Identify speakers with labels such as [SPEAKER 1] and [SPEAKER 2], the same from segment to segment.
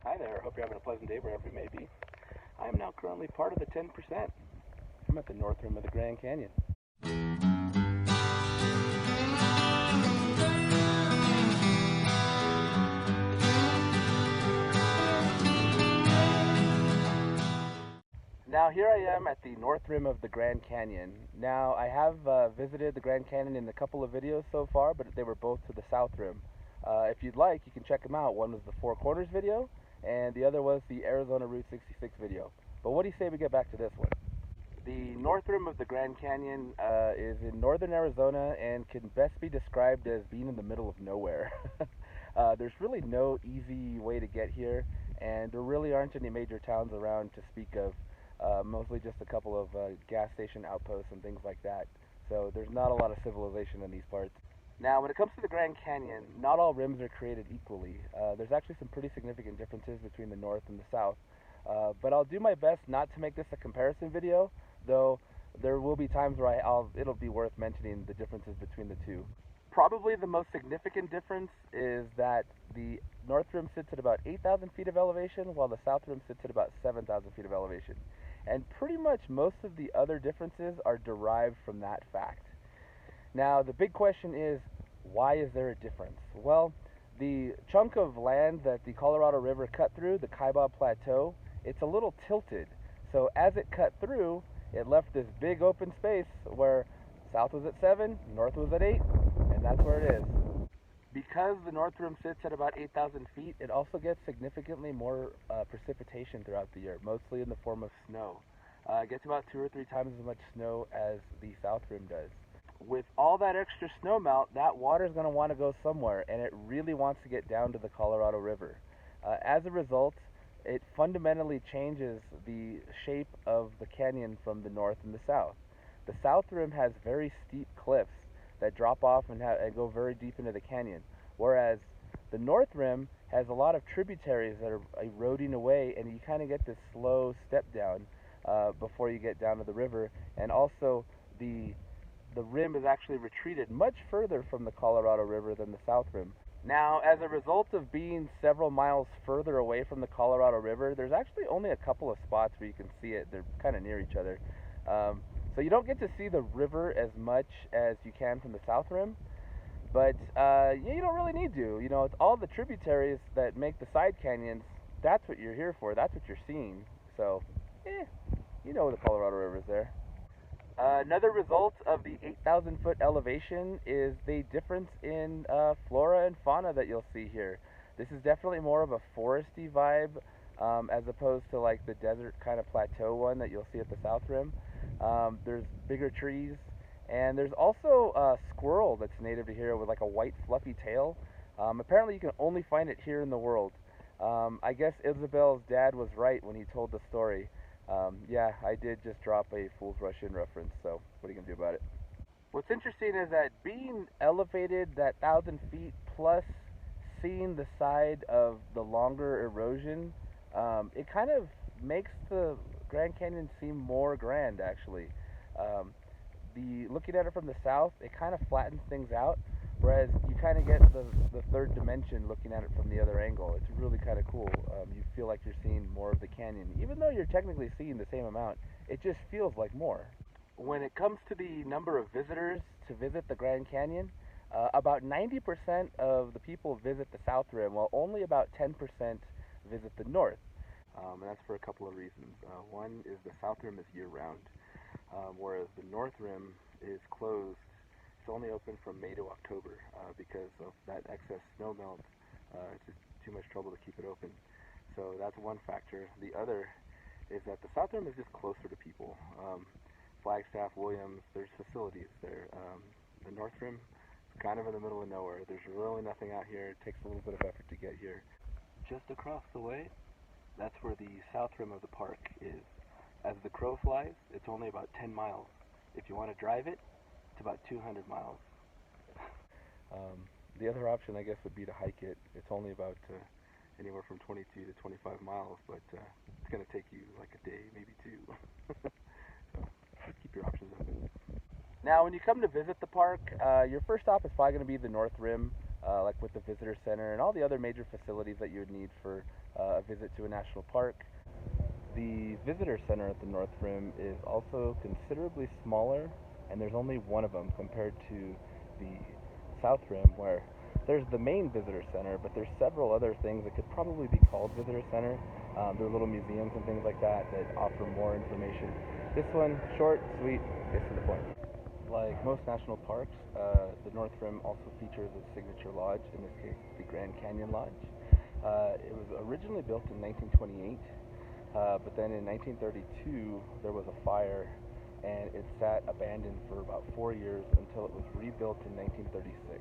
[SPEAKER 1] Hi there, hope you're having a pleasant day wherever you may be. I am now currently part of the 10%. I'm at the north rim of the Grand Canyon. Now here I am at the north rim of the Grand Canyon. Now I have visited the Grand Canyon in a couple of videos so far, but they were both to the south rim. If you'd like, you can check them out. One was the Four Corners video, and the other was the Arizona Route 66 video. But what do you say we get back to this one? The north rim of the Grand Canyon is in northern Arizona and can best be described as being in the middle of nowhere. There's really no easy way to get here, and there really aren't any major towns around to speak of. Mostly just a couple of gas station outposts and things like that. So there's not a lot of civilization in these parts. Now, when it comes to the Grand Canyon, not all rims are created equally. There's actually some pretty significant differences between the north and the south. But I'll do my best not to make this a comparison video, though there will be times where it'll be worth mentioning the differences between the two. Probably the most significant difference is that the north rim sits at about 8,000 feet of elevation, while the south rim sits at about 7,000 feet of elevation. And pretty much most of the other differences are derived from that fact. Now, the big question is, why is there a difference? Well, the chunk of land that the Colorado River cut through, the Kaibab Plateau, it's a little tilted. So as it cut through, it left this big open space where south was at 7, north was at 8, and that's where it is. Because the north rim sits at about 8,000 feet, it also gets significantly more precipitation throughout the year, mostly in the form of snow. It gets about 2 or 3 times as much snow as the south rim does. With all that extra snow melt, that water is going to want to go somewhere, and it really wants to get down to the Colorado River. As a result, it fundamentally changes the shape of the canyon from the north and the south. The south rim has very steep cliffs that drop off and go very deep into the canyon, whereas the north rim has a lot of tributaries that are eroding away, and you kind of get this slow step down before you get down to the river. And also the rim is actually retreated much further from the Colorado River than the south rim. Now, as a result of being several miles further away from the Colorado River, there's actually only a couple of spots where you can see it. They're kind of near each other. So you don't get to see the river as much as you can from the south rim, but you don't really need to. You know, it's all the tributaries that make the side canyons. That's what you're here for. That's what you're seeing. So, you know the Colorado River is there. Another result of the 8,000 foot elevation is the difference in flora and fauna that you'll see here. This is definitely more of a foresty vibe as opposed to like the desert kind of plateau one that you'll see at the south rim. There's bigger trees, and there's also a squirrel that's native to here with like a white fluffy tail. Apparently you can only find it here in the world. I guess Isabel's dad was right when he told the story. Yeah, I did just drop a Fools Rush In reference, so what are you going to do about it? What's interesting is that being elevated that 1,000 feet plus seeing the side of the longer erosion, it kind of makes the Grand Canyon seem more grand, actually. Looking at it from the south, it kind of flattens things out, whereas you kind of get the third dimension looking at it from the other angle. It's really kind of cool. You feel like you're seeing more of the canyon. Even though you're technically seeing the same amount, it just feels like more. When it comes to the number of visitors to visit the Grand Canyon, about 90% of the people visit the south rim, while only about 10% visit the north. And that's for a couple of reasons. One is the south rim is year-round, whereas the north rim is closed. It's only open from May to October because of that excess snow melt. It's just too much trouble to keep it open. So that's one factor. The other is that the south rim is just closer to people. Flagstaff, Williams, there's facilities there. The north rim is kind of in the middle of nowhere. There's really nothing out here. It takes a little bit of effort to get here. Just across the way, that's where the south rim of the park is. As the crow flies, it's only about 10 miles. If you want to drive it, it's about 200 miles. The other option, I guess, would be to hike it. It's only about anywhere from 22 to 25 miles, but it's going to take you like a day, maybe 2. So just keep your options open. Now, when you come to visit the park, your first stop is probably going to be the north rim, like with the visitor center and all the other major facilities that you would need for a visit to a national park. The visitor center at the North Rim is also considerably smaller, and there's only one of them compared to the South Rim, where there's the main visitor center, but there's several other things that could probably be called visitor center. There are little museums and things like that that offer more information. This one, short, sweet, gets to the point. Like most national parks, the North Rim also features a signature lodge, in this case the Grand Canyon Lodge. It was originally built in 1928, but then in 1932 there was a fire and it sat abandoned for about 4 years until it was rebuilt in 1936.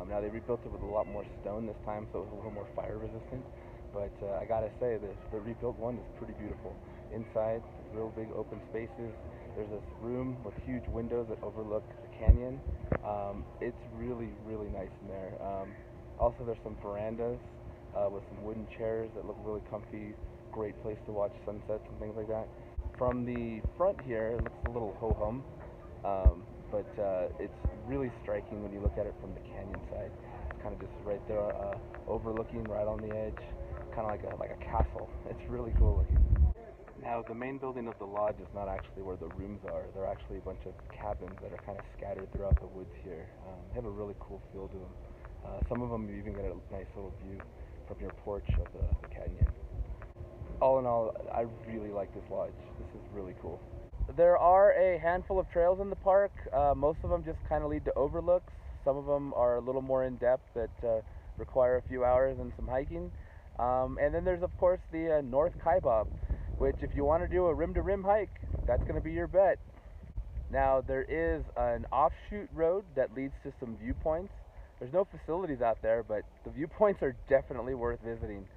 [SPEAKER 1] Now they rebuilt it with a lot more stone this time, so it was a little more fire resistant, but I gotta say the rebuilt one is pretty beautiful. Inside, real big open spaces. There's this room with huge windows that overlook the canyon. It's really, really nice in there. Also, there's some verandas with some wooden chairs that look really comfy. Great place to watch sunsets and things like that. From the front here, it looks a little ho-hum, but it's really striking when you look at it from the canyon side. It's kind of just right there, overlooking right on the edge, kind of like a castle. It's really cool looking. Now, the main building of the lodge is not actually where the rooms are. They're actually a bunch of cabins that are kind of scattered throughout the woods here. They have a really cool feel to them. Some of them you even get a nice little view from your porch of the canyon. All in all, I really like this lodge. This is really cool. There are a handful of trails in the park. Most of them just kind of lead to overlooks. Some of them are a little more in depth that require a few hours and some hiking. And then there's, of course, the North Kaibab, which if you want to do a rim-to-rim hike, that's going to be your bet. Now, there is an offshoot road that leads to some viewpoints. There's no facilities out there, but the viewpoints are definitely worth visiting.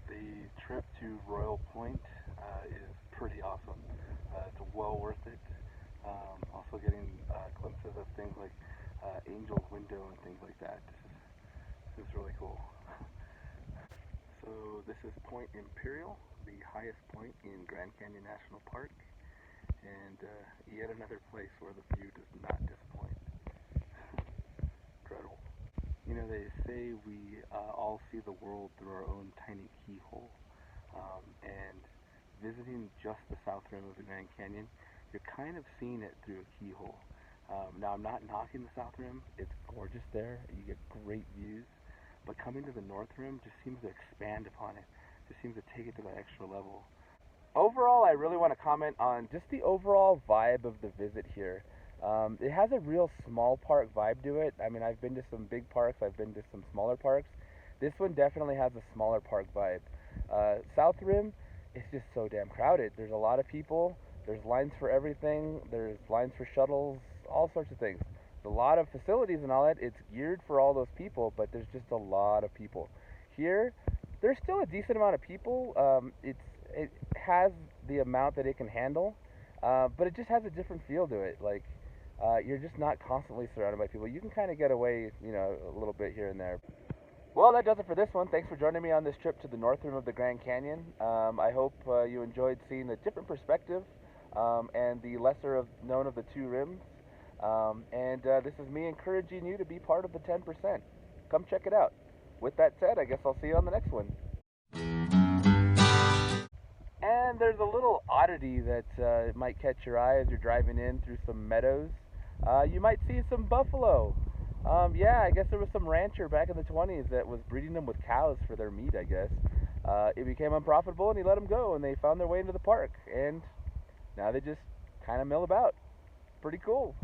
[SPEAKER 1] The trip to Royal Point is pretty awesome. It's well worth it. Also getting glimpses of things like Angel's Window and things like that. This is really cool. So this is Point Imperial, the highest point in Grand Canyon National Park, and yet another place where the view does not disappoint. Incredible. You know, they say we all see the world through our own tiny keyhole, and visiting just the south rim of the Grand Canyon, you're kind of seeing it through a keyhole. Now, I'm not knocking the south rim. It's gorgeous there. You get great views. But coming to the North Rim just seems to expand upon it. Just seems to take it to that extra level. Overall, I really want to comment on just the overall vibe of the visit here. It has a real small park vibe to it. I mean, I've been to some big parks. I've been to some smaller parks. This one definitely has a smaller park vibe. South Rim is just so damn crowded. There's a lot of people. There's lines for everything. There's lines for shuttles, all sorts of things. A lot of facilities and all that. It's geared for all those people, but there's just a lot of people. Here, there's still a decent amount of people. It has the amount that it can handle, but it just has a different feel to it. Like you're just not constantly surrounded by people. You can kind of get away, you know, a little bit here and there. Well, that does it for this one. Thanks for joining me on this trip to the North Rim of the Grand Canyon. I hope you enjoyed seeing a different perspective and the lesser known of the two rims. This is me encouraging you to be part of the 10%. Come check it out. With that said, I guess I'll see you on the next one. And there's a little oddity that might catch your eye as you're driving in through some meadows. You might see some buffalo. Yeah, I guess there was some rancher back in the 20s that was breeding them with cows for their meat, I guess. It became unprofitable and he let them go, and they found their way into the park. And now they just kind of mill about. Pretty cool.